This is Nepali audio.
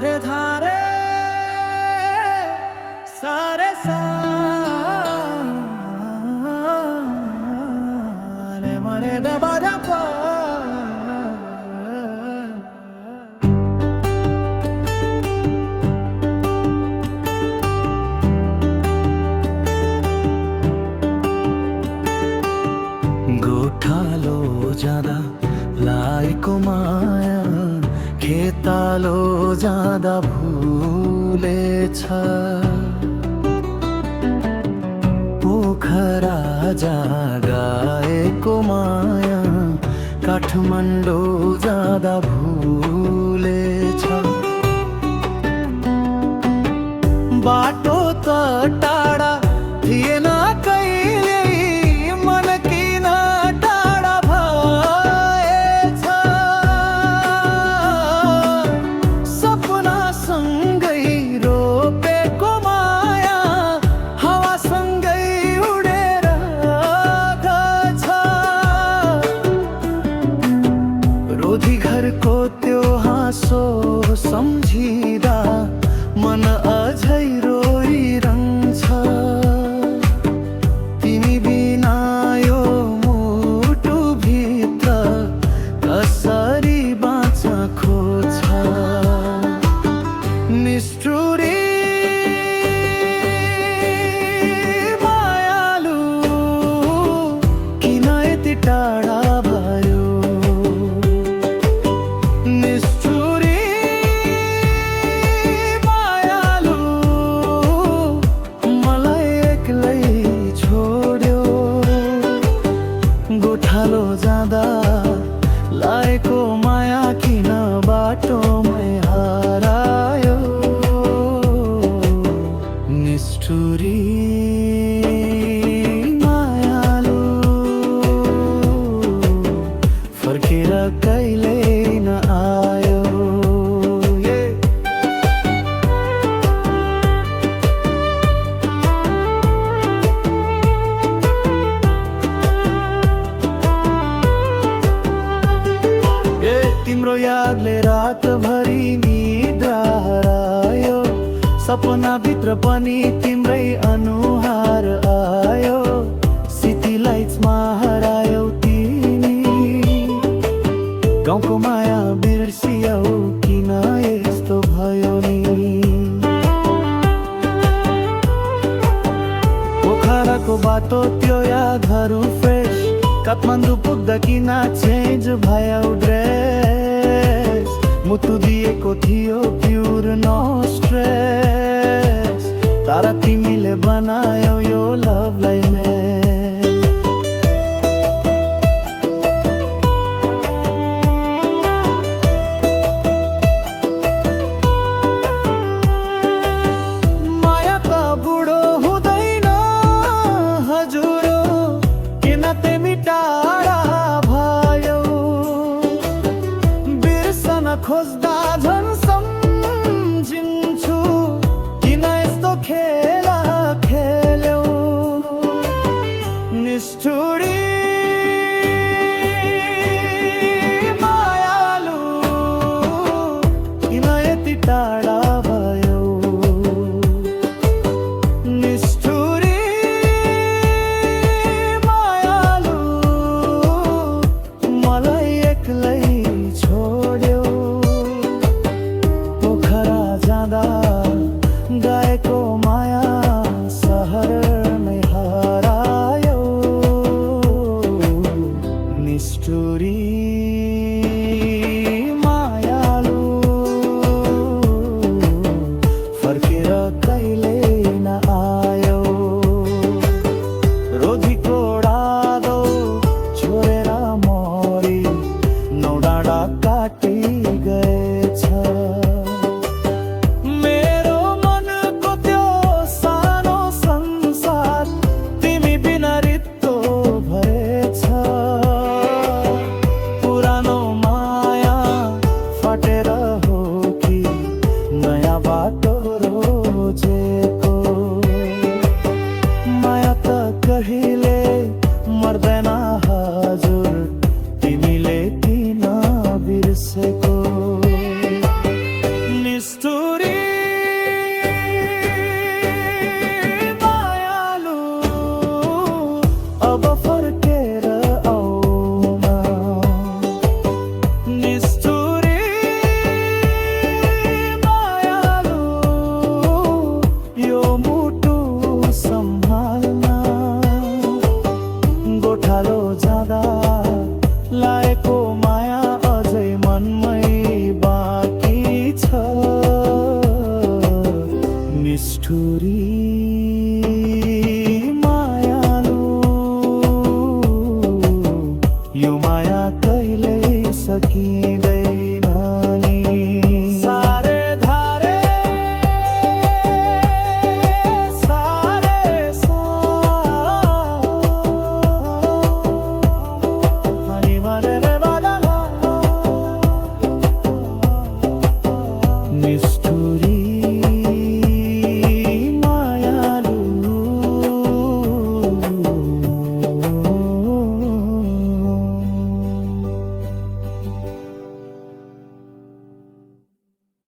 रे धारे सारे सा रे मरे दबा दबा गोठालो जाँदा लाएको माया खेतालो जाँदा भुलेछ पोखरा जागाएको माया काठमाडौँ जाँदा भुलेछ बाटो त टाढा थिएन कहिले मन किन टाढा भएछ सपनासँगै रोपेको माया हावासँगै उडेर गछ रोधी घरको त्यो हाँसो सम्झिँदा मन अझै रोइरहन्छ तिमी बिना यो मुटुभित्र कसरी बाँच्न खोज्छ निष्ठुरी मायालु किन यति टाढा भयो निष्ठुरी मायालु मलाई एक्लै छोड्यो गोठालो जाँदा लाएको माया किन बाटोमै हरायो निष्ठुरी मायालु फर्केर कहिल्यै नआयो तिम्रो यादले रातभरि निद्रा हरायो सपनाभित्र पनि तिम्रै अनुहार आयो सिटी लाइट्समा हरायो तिमी गाउँको माया बिर्सियौ किन यस्तो भयो नि पोखराको बाटो त्यो यादहरू फ्रेस काठमाडौँ पुग्दा किन चेन्ज भयो ड्रेस मुटु दिएको थियो प्युर नो स्ट्रेस तर तिमीले बनायौ यो लभलाई माया त बुढो हुँदैन हजुर किन तिमी टाढा भयो बिर्सन खोज्दा झन्